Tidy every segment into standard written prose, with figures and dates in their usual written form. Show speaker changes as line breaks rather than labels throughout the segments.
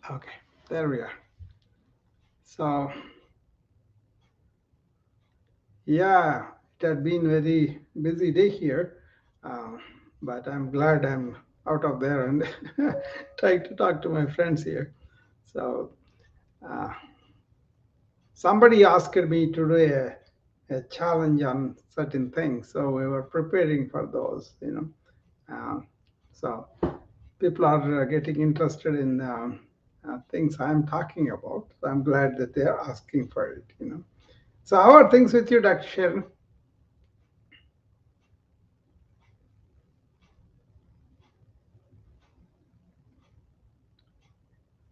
Okay, there we are. So, yeah, it had been very busy day here, uh, but I'm glad I'm out of there and trying to talk to my friends here. So, uh, somebody asked me to do a challenge on certain things, so we were preparing for those. Uh, so, people are getting interested in things I'm talking about. So, I'm glad that they're asking for it. So, how are things with you, Dr. Sharon?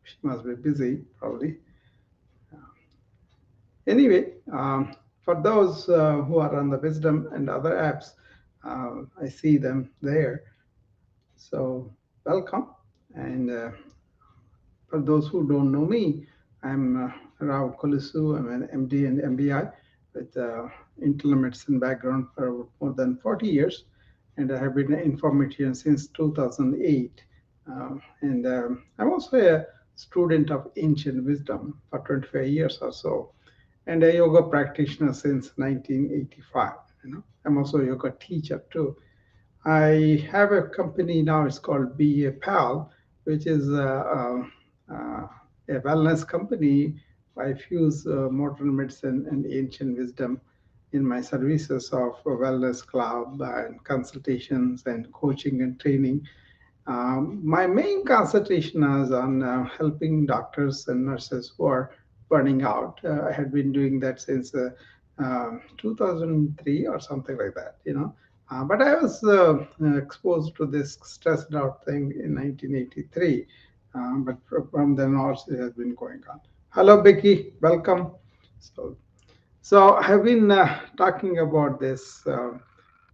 She must be busy, probably. Anyway, for those who are on the Wisdom and other apps, I see them there. So, welcome. And for those who don't know me, I'm Rao Kolisu. I'm an MD and MBI with internal medicine background for more than 40 years. And I have been an informatician since 2008. And I'm also a student of ancient wisdom for 25 years or so, and a yoga practitioner since 1985. I'm also a yoga teacher too. I have a company now. It's called BA Pal, which is a wellness company. I fuse modern medicine and ancient wisdom in my services of a wellness club and consultations and coaching and training. My main concentration is on helping doctors and nurses who are burning out. I had been doing that since 2003 or something like that. But I was exposed to this stressed out thing in 1983. But from then on, it has been going on. Hello, Becky. Welcome. So, so I've been talking about this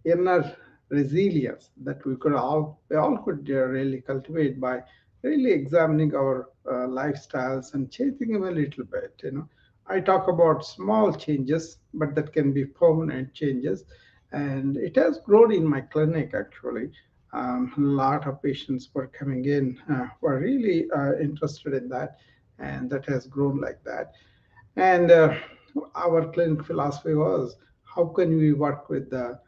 inner resilience that we all could really cultivate by really examining our lifestyles and changing them a little bit. I talk about small changes, but that can be permanent changes, and it has grown in my clinic actually. A lot of patients were coming in were really interested in that, and that has grown like that. And our clinic philosophy was, how can we work with the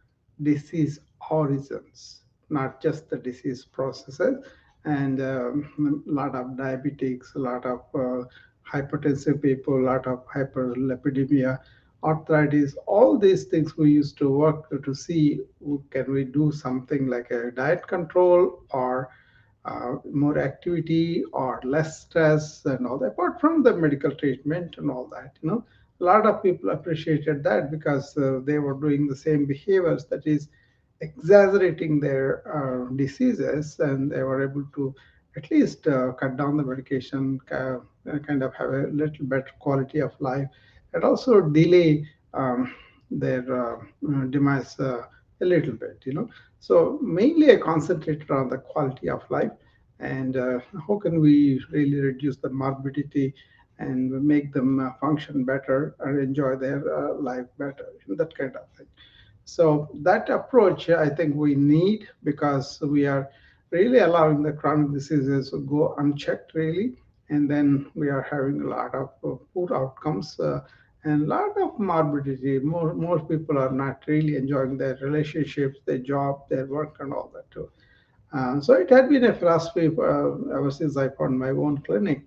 disease origins, not just the disease processes? And a lot of diabetics, a lot of hypertensive people, a lot of hyperlipidemia, arthritis, all these things we used to work to see, can we do something like a diet control or more activity or less stress and all that, apart from the medical treatment and all that. A lot of people appreciated that because they were doing the same behaviors, that is exaggerating their diseases, and they were able to at least cut down the medication, kind of have a little better quality of life, and also delay their demise a little bit. So mainly I concentrated on the quality of life, and how can we really reduce the morbidity and make them function better and enjoy their life better, that kind of thing. So that approach, I think we need, because we are really allowing the chronic diseases to go unchecked, really, and then we are having a lot of poor outcomes and a lot of morbidity. More people are not really enjoying their relationships, their job, their work, and all that too. So it had been a philosophy ever since I found my own clinic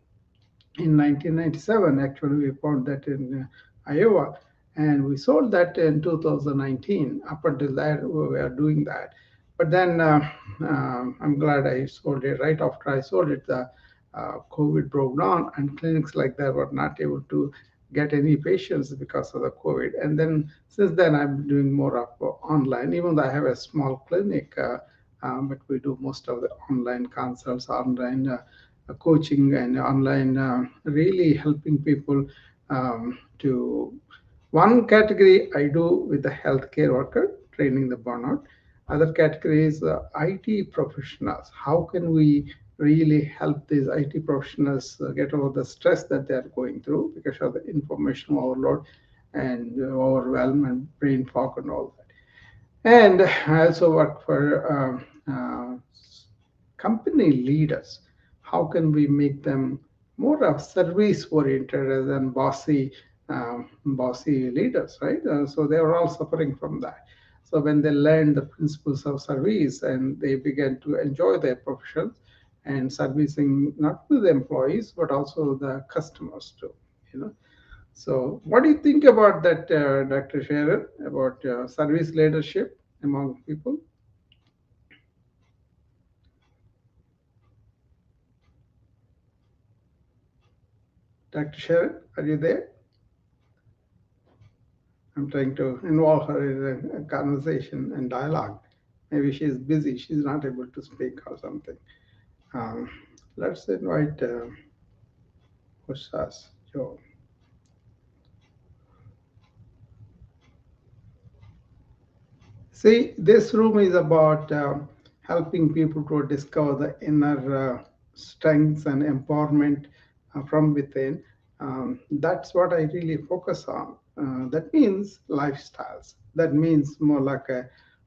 in 1997. Actually, we found that in Iowa, and we sold that in 2019. Up until that, we were doing that. But then I'm glad I sold it. Right after I sold it, the COVID broke down, and clinics like that were not able to get any patients because of the COVID. And then since then, I'm doing more of online, even though I have a small clinic. But we do most of the online consults, online coaching, and online really helping people to one category I do with the healthcare worker training the burnout. Other category is IT professionals. How can we really help these IT professionals get over the stress that they are going through because of the information overload and overwhelm and brain fog and all that. And I also work for company leaders. How can we make them more of service oriented rather than bossy leaders, right? So they are all suffering from that. So when they learn the principles of service and they begin to enjoy their professions and servicing not to the employees but also the customers too, you know. So what do you think about that, Dr. Sharon, about service leadership among people? Dr. Sharon, are you there? I'm trying to involve her in a conversation and dialogue. Maybe she's busy, she's not able to speak or something. Um, let's invite Usas, Joe. See, this room is about helping people to discover the inner strengths and empowerment from within. That's what I really focus on. That means lifestyles. That means more like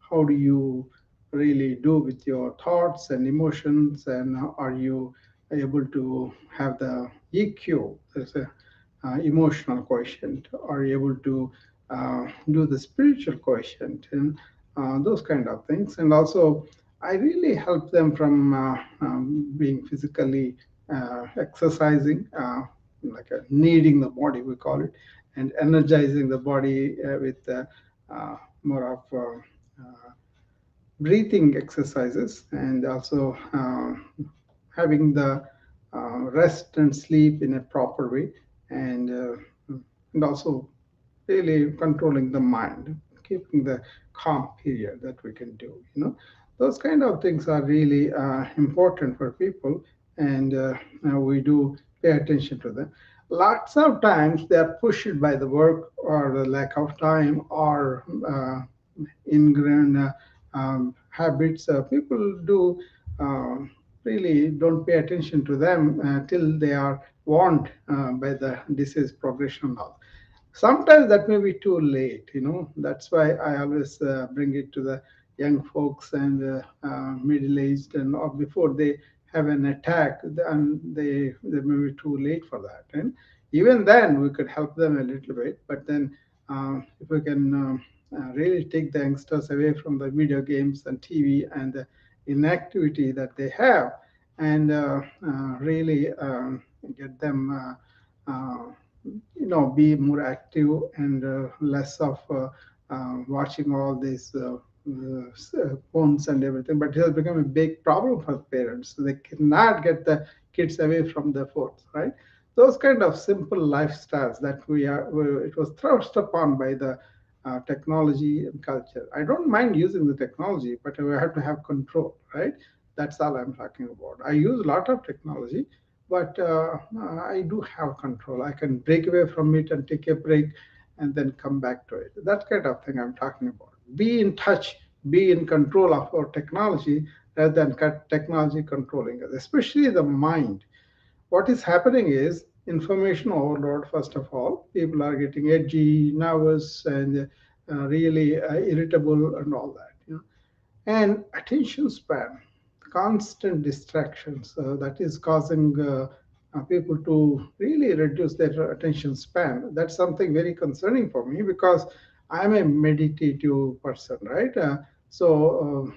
how do you really do with your thoughts and emotions, and are you able to have the EQ? There's a emotional quotient. Are you able to do the spiritual quotient? And those kind of things. And also, I really help them from being physically exercising, like kneading the body, we call it, and energizing the body with more of breathing exercises, and also having the rest and sleep in a proper way, and and also really controlling the mind, keeping the calm period that we can do. Those kind of things are really important for people, and we do pay attention to them. Lots of times they are pushed by the work or the lack of time or ingrained habits. People do really don't pay attention to them till they are warned by the disease progression now. Sometimes that may be too late. That's why I always bring it to the young folks and middle-aged, and or before they have an attack, and they may be too late for that. And even then we could help them a little bit, but then if we can really take the youngsters away from the video games and TV and the inactivity that they have, and really get them be more active, and less of watching all these phones and everything. But it has become a big problem for parents. They cannot get the kids away from the phones, right? Those kind of simple lifestyles that it was thrust upon by the technology and culture. I don't mind using the technology, but we have to have control, right? That's all I'm talking about. I use a lot of technology, but I do have control. I can break away from it and take a break and then come back to it. That kind of thing I'm talking about. Be in touch, be in control of our technology rather than technology controlling us, especially the mind. What is happening is information overload, first of all. People are getting edgy, nervous, and really irritable, and all that. And attention span, constant distractions, that is causing people to really reduce their attention span. That's something very concerning for me because I'm a meditative person, right? So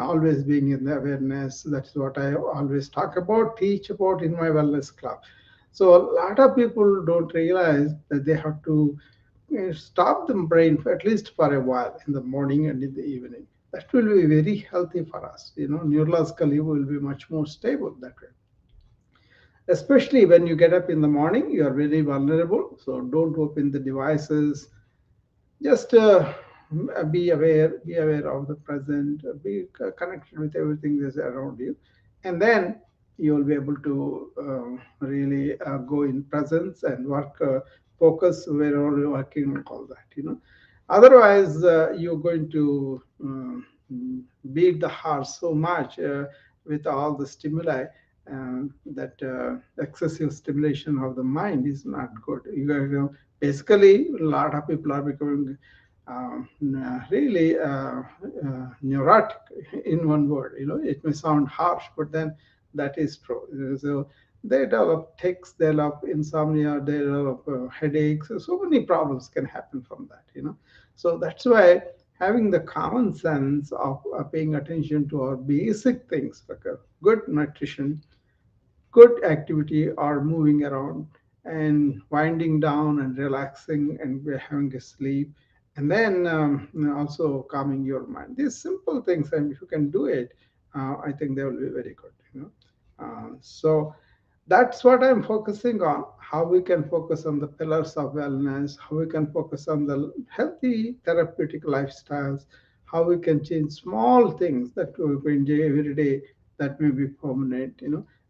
always being in the awareness, that's what I always talk about, teach about in my wellness club. So a lot of people don't realize that they have to stop the brain for at least for a while in the morning and in the evening. That will be very healthy for us. Neurologically, we will be much more stable that way. Especially when you get up in the morning, you are very vulnerable. So don't open the devices. Just be aware of the present, be connected with everything that's around you, and then you will be able to really go in presence and work, focus wherever you're working and all that. Otherwise, you're going to beat the heart so much with all the stimuli, that excessive stimulation of the mind is not good. Basically, a lot of people are becoming really neurotic, in one word. It may sound harsh, but then That is true. So they develop tics, they develop insomnia, they develop headaches. So many problems can happen from that. So that's why having the common sense of paying attention to our basic things like good nutrition, good activity, or moving around and winding down and relaxing and we're having a sleep, and then also calming your mind. These simple things, and if you can do it, I think they will be very good. So that's what I'm focusing on, how we can focus on the pillars of wellness, how we can focus on the healthy therapeutic lifestyles, how we can change small things that we can do every day that may be permanent.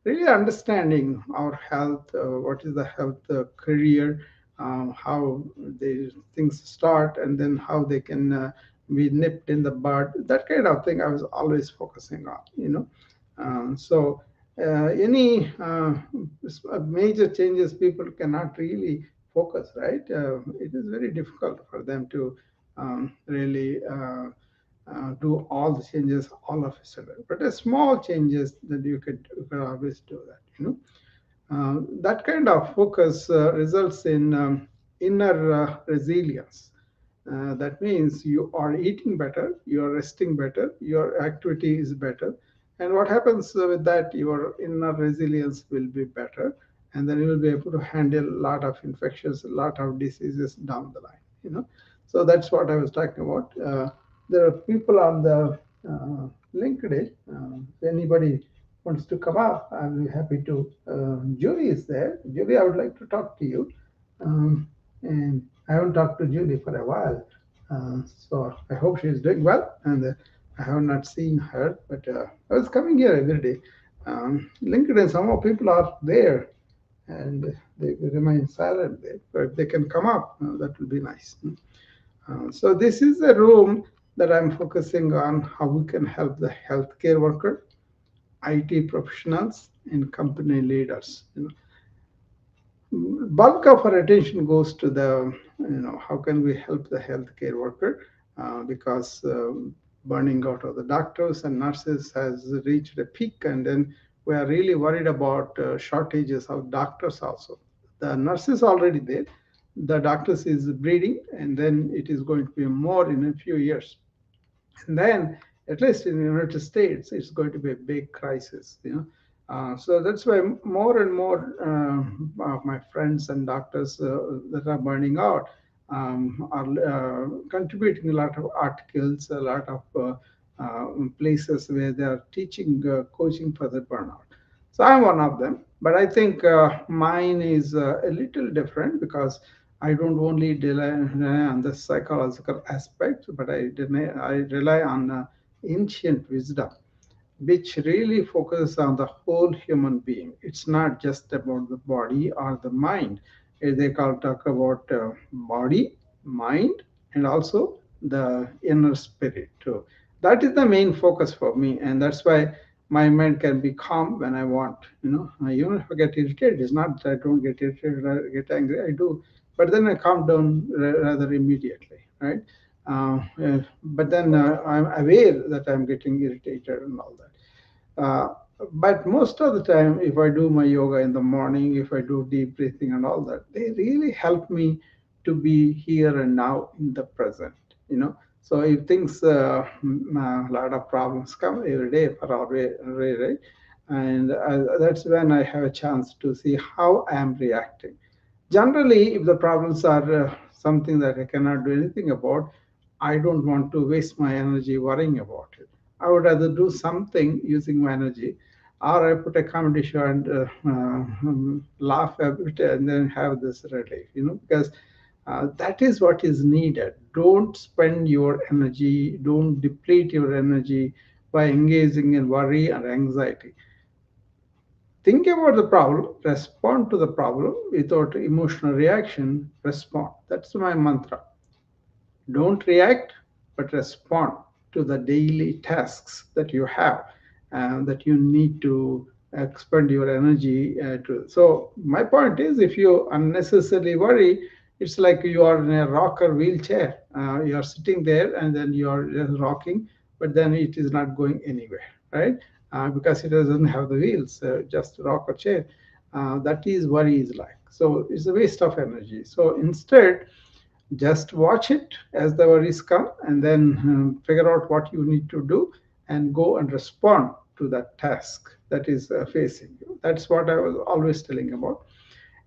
Really understanding our health, what is the health career, how the things start, and then how they can be nipped in the bud. That kind of thing I was always focusing on. So any major changes, people cannot really focus, right? It is very difficult for them to really do all the changes all of a sudden. But a small changes that you could always do that. That kind of focus results in inner resilience. That means you are eating better, you are resting better, your activity is better. And what happens with that, your inner resilience will be better. And then you will be able to handle a lot of infections, a lot of diseases down the line. So that's what I was talking about. There are people on the LinkedIn. If anybody wants to come up, I'll be happy to. Julie is there. Julie, I would like to talk to you. And I haven't talked to Julie for a while. So I hope she's doing well. And I have not seen her, but I was coming here every day. LinkedIn, some more people are there and they remain silent there. But if they can come up, that will be nice. So this is a room that I'm focusing on how we can help the healthcare worker, IT professionals, and company leaders. Bulk of our attention goes to the, how can we help the healthcare worker, because burning out of the doctors and nurses has reached a peak, and then we are really worried about shortages of doctors also. The nurses already there, the doctors is breeding, and then it is going to be more in a few years. And then, at least in the United States, it's going to be a big crisis. So that's why more and more of my friends and doctors that are burning out are contributing a lot of articles, a lot of places where they are teaching, coaching for the burnout. So I'm one of them, but I think mine is a little different because I don't only rely on the psychological aspect, but I rely on ancient wisdom, which really focuses on the whole human being. It's not just about the body or the mind. They talk about body, mind, and also the inner spirit too. That is the main focus for me, and that's why my mind can be calm when I want. Even if I get irritated, it's not that I don't get irritated, I get angry. I do, but then I calm down rather immediately, right? But then I'm aware that I'm getting irritated and all that. But most of the time, if I do my yoga in the morning, if I do deep breathing and all that, they really help me to be here and now in the present. So if things, a lot of problems come every day for our way, right? And that's when I have a chance to see how I am reacting. Generally, if the problems are something that I cannot do anything about, I don't want to waste my energy worrying about it. I would rather do something using my energy, or I put a comedy show and laugh a bit and then have this relief, because that is what is needed. Don't spend your energy, don't deplete your energy by engaging in worry and anxiety. Think about the problem, respond to the problem without emotional reaction, respond. That's my mantra. Don't react, but respond to the daily tasks that you have and that you need to expend your energy to. So, my point is if you unnecessarily worry, it's like you are in a rocker wheelchair. You are sitting there and then you are just rocking, but then it is not going anywhere, right? because it doesn't have the wheels, just rock or chair. That is worry is like. So it's a waste of energy. So instead, just watch it as the worries come, and then figure out what you need to do and go and respond to that task that is facing you. That's what I was always telling about.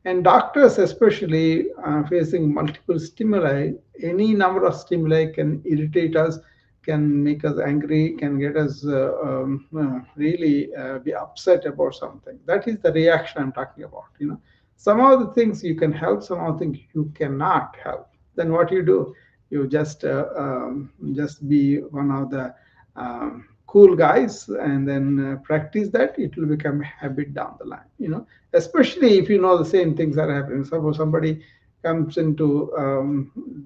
And doctors, especially facing multiple stimuli, any number of stimuli can irritate us, can make us angry, can get us really be upset about something. That is the reaction I'm talking about. Some of the things you can help, some of the things you cannot help. Then what you do? You just be one of the cool guys, and then practice that. It will become a habit down the line. Especially if you know the same things are happening. Suppose somebody comes into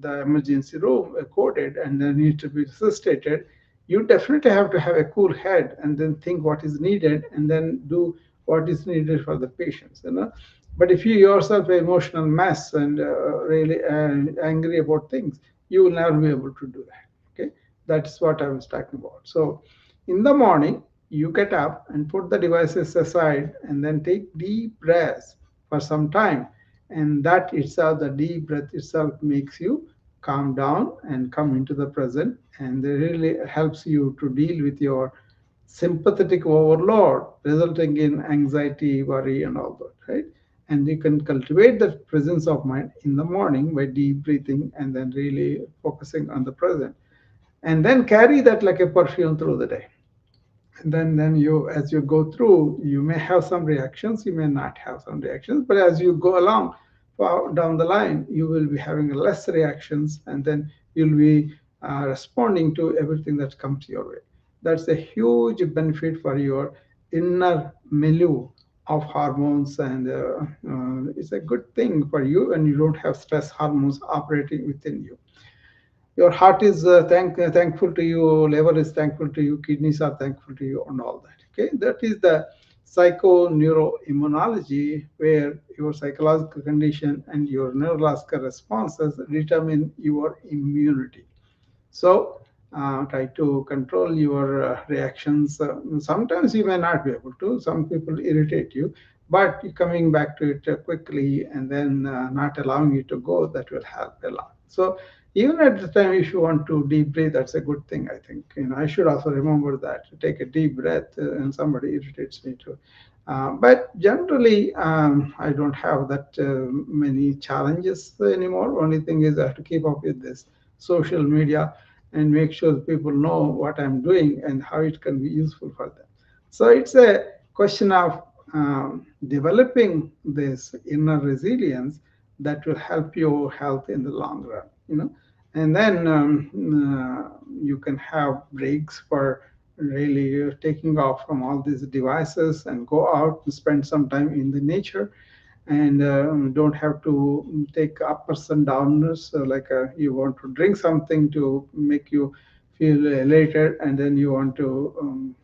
the emergency room coded and then needs to be resuscitated, you definitely have to have a cool head and then think what is needed and then do what is needed for the patients. But if you yourself are emotional mess and really angry about things, you will never be able to do that. Okay, that's what I was talking about. So in the morning, you get up and put the devices aside and then take deep breaths for some time. And that itself, the deep breath itself, makes you calm down and come into the present. And it really helps you to deal with your sympathetic overload, resulting in anxiety, worry, and all that, right? And you can cultivate the presence of mind in the morning by deep breathing and then really focusing on the present. And then carry that like a perfume through the day. And then you, as you go through, you may have some reactions, you may not have some reactions, but as you go along down the line, you will be having less reactions, and then you'll be responding to everything that comes your way. That's a huge benefit for your inner milieu of hormones, and it's a good thing for you, and you don't have stress hormones operating within you. Your heart is thankful to you, liver is thankful to you, kidneys are thankful to you, and all that. Okay, that is the psychoneuroimmunology, where your psychological condition and your neurological responses determine your immunity. So try to control your reactions. Sometimes you may not be able to. Some people irritate you, but coming back to it quickly and then not allowing it to go, that will help a lot. So even at the time, if you want to deep breathe, that's a good thing. I think I should also remember that to take a deep breath, and somebody irritates me too. But generally, I don't have that many challenges anymore. Only thing is I have to keep up with this social media and make sure people know what I'm doing and how it can be useful for them. So it's a question of developing this inner resilience that will help your health in the long run. And then you can have breaks for really taking off from all these devices and go out and spend some time in the nature, and don't have to take uppers and downers. So like you want to drink something to make you feel elated, and then you want to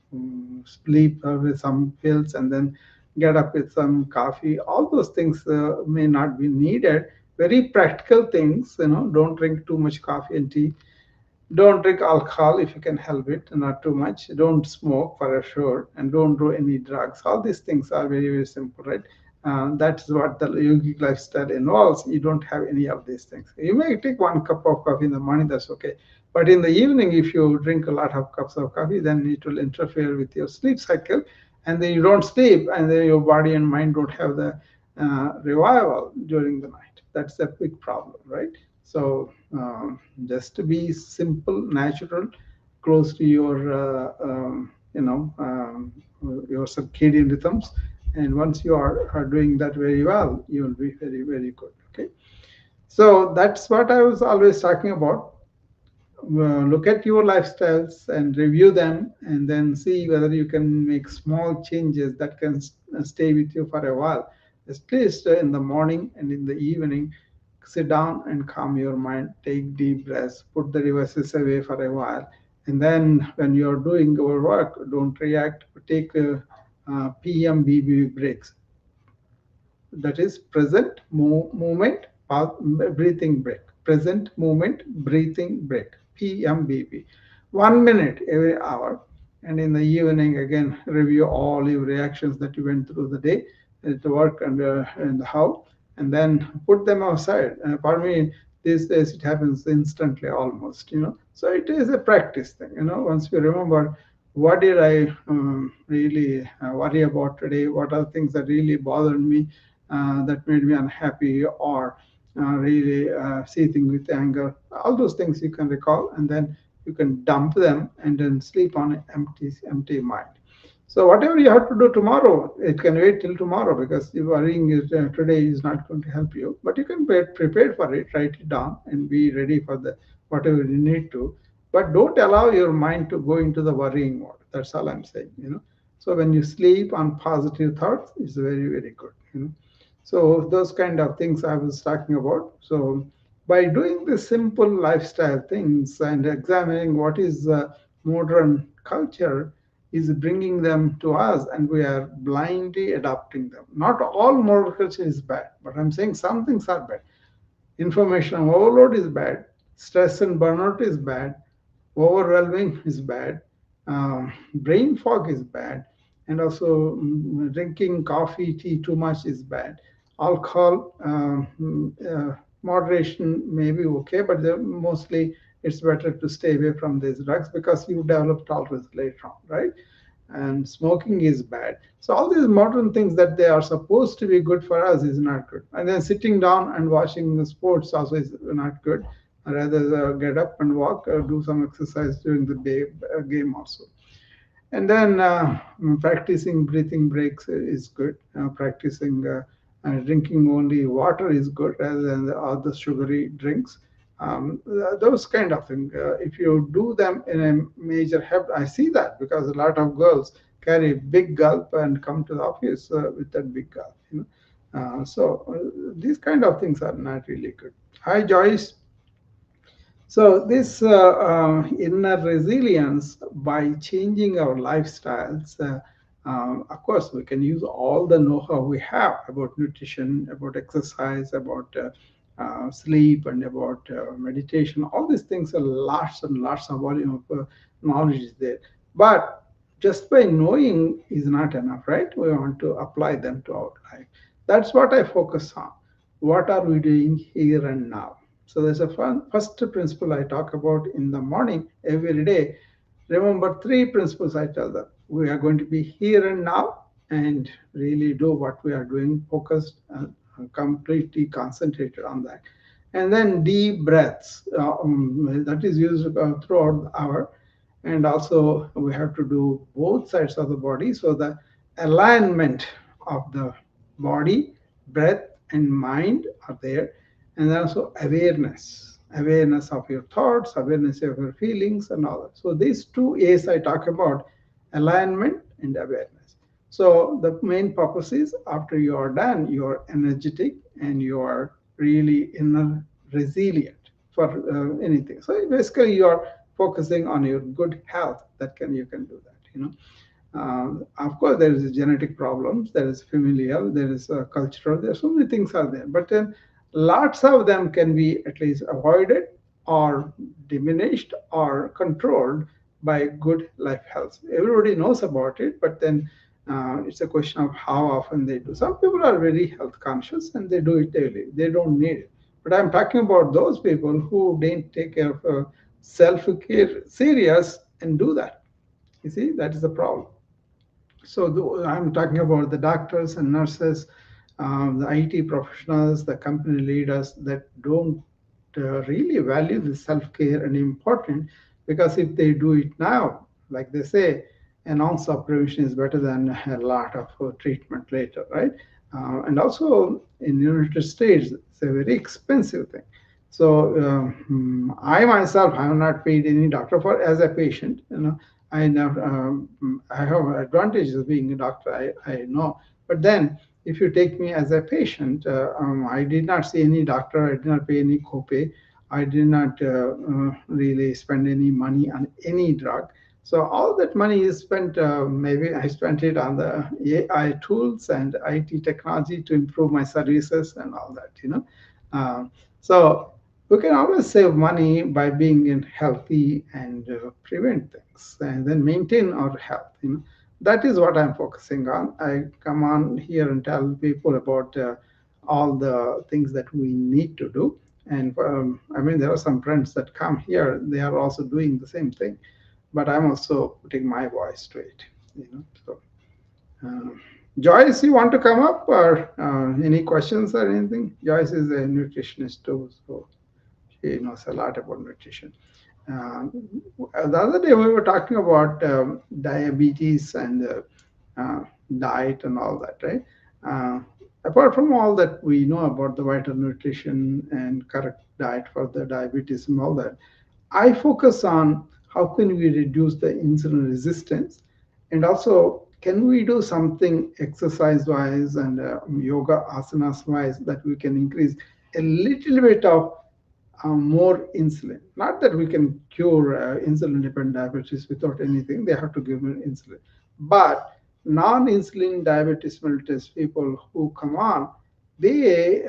sleep with some pills, and then get up with some coffee. All those things may not be needed. Very practical things. Don't drink too much coffee and tea. Don't drink alcohol if you can help it, not too much. Don't smoke for sure, and don't do any drugs. All these things are very, very simple, right? That's what the yogic lifestyle involves. You don't have any of these things. You may take one cup of coffee in the morning, that's okay. But in the evening, if you drink a lot of cups of coffee, then it will interfere with your sleep cycle, and then you don't sleep, and then your body and mind don't have the revival during the night. That's a big problem, right? So just to be simple, natural, close to your circadian rhythms, and once you are doing that very well, you will be very, very good. Okay, so that's what I was always talking about. Look at your lifestyles and review them, and then see whether you can make small changes that can stay with you for a while. At least in the morning and in the evening, sit down and calm your mind, take deep breaths, put the devices away for a while, and then when you're doing your work, don't react, take PMBB breaks. That is present movement breathing break. Present movement breathing break, PMBB. 1 minute every hour. And in the evening, again, review all your reactions that you went through the day at work and how, and then put them aside. For me, these days it happens instantly almost, So it is a practice thing, Once we remember what did I really worry about today, what are things that really bothered me, that made me unhappy, or really see things with anger, all those things you can recall, and then you can dump them and then sleep on an empty mind. So whatever you have to do tomorrow, it can wait till tomorrow because the worrying is, today is not going to help you. But you can be prepared for it, write it down, and be ready for the whatever you need to. But don't allow your mind to go into the worrying mode. That's all I'm saying. So when you sleep on positive thoughts, it's very good. So those kind of things I was talking about. So by doing the simple lifestyle things and examining what is modern culture is bringing them to us, and we are blindly adopting them. Not all modern culture is bad, but I'm saying some things are bad. Information overload is bad. Stress and burnout is bad. Overwhelming is bad. Brain fog is bad. And also drinking coffee, tea too much is bad. Alcohol, moderation may be okay, but mostly it's better to stay away from these drugs because you develop tolerance later on, right? And smoking is bad. So all these modern things that they are supposed to be good for us is not good. And then sitting down and watching the sports also is not good. Rather get up and walk, do some exercise during the day, game also. And then practicing breathing breaks is good. Practicing drinking only water is good rather than the other sugary drinks. Those kind of things. If you do them in a major habit, I see that because a lot of girls carry big gulp and come to the office with that big gulp. So these kind of things are not really good. Hi, Joyce. So, this inner resilience by changing our lifestyles, of course, we can use all the know how we have about nutrition, about exercise, about sleep, and about meditation. All these things are lots and lots of volume of knowledge is there. But just by knowing is not enough, right? We want to apply them to our life. That's what I focus on. What are we doing here and now? So there's a first principle I talk about in the morning every day. Remember three principles I tell them. We are going to be here and now and really do what we are doing, focused and completely concentrated on that. And then deep breaths that is used throughout the hour. And also we have to do both sides of the body. So the alignment of the body, breath, and mind are there, and also awareness of your thoughts, awareness of your feelings, and all that. So these two A's I talk about, alignment and awareness. So the main purpose is after you are done, you are energetic and you are really inner resilient for anything. So basically you are focusing on your good health. That can you can do that. Of course, there is genetic problems, there is familial, there is cultural, there are so many things are there. But then lots of them can be at least avoided or diminished or controlled by good life health. Everybody knows about it, but then it's a question of how often they do. Some people are very health conscious and they do it daily. They don't need it. But I'm talking about those people who didn't take care of self-care serious and do that. You see, that is the problem. So I'm talking about the doctors and nurses, the IT professionals, the company leaders that don't really value the self-care and important, because if they do it now, like they say, an ounce of prevention is better than a lot of treatment later, right? And also in United States, it's a very expensive thing. So I myself have not paid any doctor for as a patient. I never, I have advantages of being a doctor. I know, but then if you take me as a patient, I did not see any doctor. I did not pay any copay. I did not really spend any money on any drug. So all that money is spent. Maybe I spent it on the AI tools and IT technology to improve my services and all that. So We can always save money by being in healthy and prevent things and then maintain our health. That is what I'm focusing on. I come on here and tell people about all the things that we need to do. And I mean, there are some friends that come here, they are also doing the same thing, but I'm also putting my voice to it. So uh, Joyce, you want to come up, or any questions or anything? Joyce is a nutritionist too, so he knows a lot about nutrition. Uh, the other day we were talking about diabetes and diet and all that, right? Uh, Apart from all that we know about the vital nutrition and correct diet for the diabetes and all that, I focus on how can we reduce the insulin resistance, and also can we do something exercise wise and yoga asanas wise that we can increase a little bit of more insulin. Not that we can cure insulin dependent diabetes without anything, they have to give them insulin. But non insulin diabetes mellitus people who come on, they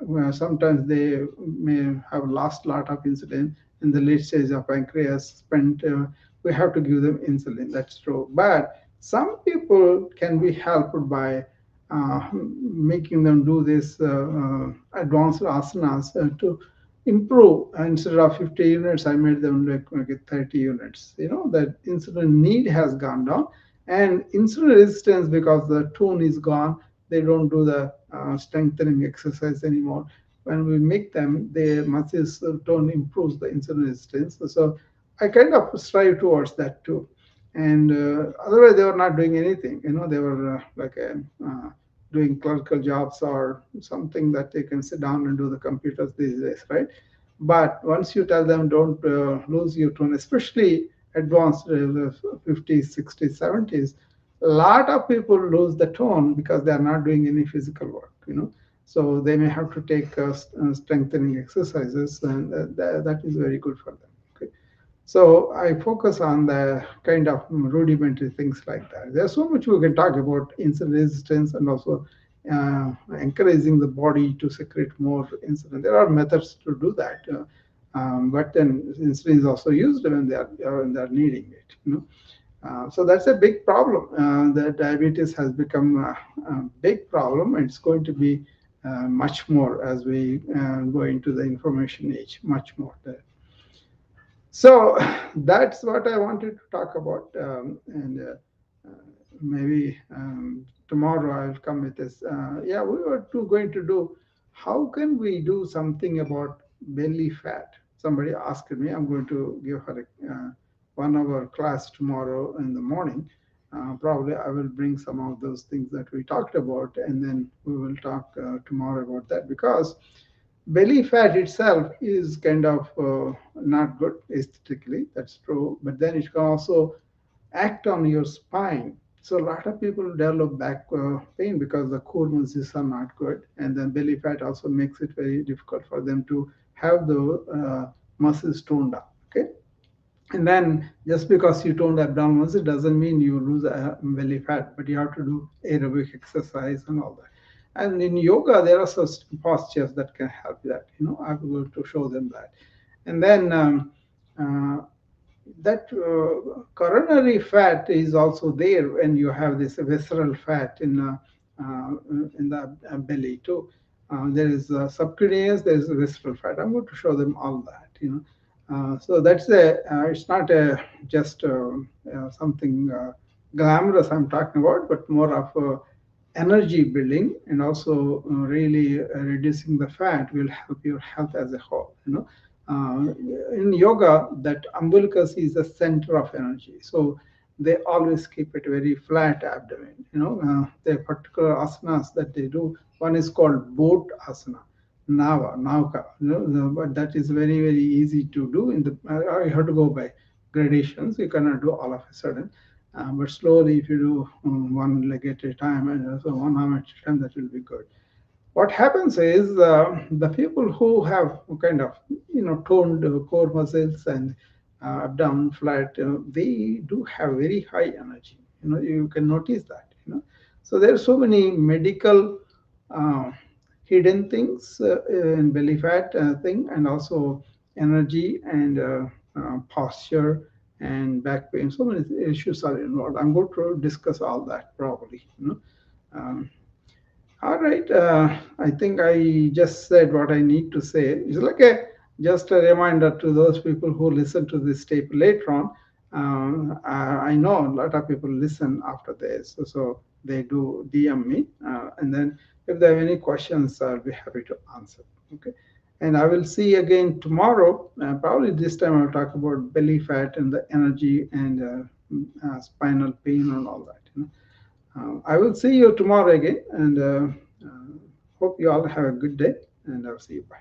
well, sometimes they may have lost a lot of insulin in the late stage of pancreas spent. We have to give them insulin, that's true. But some people can be helped by making them do this advanced asanas to improve. Instead of 50 units, I made them like make it 30 units. That insulin need has gone down, and insulin resistance, because the tone is gone, they don't do the strengthening exercise anymore. When we make them, the muscles tone improves the insulin resistance. So I kind of strive towards that too. And otherwise, they were not doing anything. They were doing clerical jobs or something that they can sit down and do the computers these days, right? But once you tell them don't lose your tone, especially advanced 50s, 60s, 70s, a lot of people lose the tone because they are not doing any physical work. So they may have to take strengthening exercises, and that is very good for them. Okay. So I focus on the kind of rudimentary things like that. There's so much we can talk about insulin resistance and also encouraging the body to secrete more insulin. There are methods to do that, but then insulin is also used when they are needing it. So that's a big problem. The diabetes has become a big problem. It's going to be much more as we go into the information age, much more. So that's what I wanted to talk about. And maybe tomorrow I'll come with this. Yeah, we were going to do, how can we do something about belly fat? Somebody asked me, I'm going to give her a 1 hour class tomorrow in the morning. Probably I will bring some of those things that we talked about, and then we will talk tomorrow about that, because belly fat itself is kind of not good aesthetically, that's true, but then it can also act on your spine. So a lot of people develop back pain because the core muscles are not good, and then belly fat also makes it very difficult for them to have the muscles toned up. Okay. And then just because you toned abdominal muscle doesn't mean you lose belly fat, but you have to do aerobic exercise and all that. And in yoga, there are such postures that can help that. I'm going to show them that. And then uh, that coronary fat is also there when you have this visceral fat in the belly too. There is subcutaneous, there is visceral fat. I'm going to show them all that. So that's it's not a just something glamorous I'm talking about, but more of energy building, and also really reducing the fat will help your health as a whole. In yoga, that umbilicus is the center of energy, so they always keep it very flat abdomen. The particular asanas that they do, one is called boat asana, nauka. But that is very very easy to do. You have to go by gradations. You cannot do all of a sudden. But slowly, if you do one leg at a time and also one arm at a time, that will be good. What happens is the people who have kind of toned core muscles and abdomen flat, they do have very high energy. You can notice that. So there are so many medical uh, hidden things in belly fat thing, and also energy and posture and back pain. So many issues are involved. I'm going to discuss all that probably. Um, all right. I think I just said what I need to say. It's like a just a reminder to those people who listen to this tape later on. I know a lot of people listen after this, so they do DM me, and then if they have any questions, I'll be happy to answer. Okay. And I will see you again tomorrow. Probably this time I'll talk about belly fat and the energy and spinal pain and all that. I will see you tomorrow again, and hope you all have a good day, and I'll see you. Bye.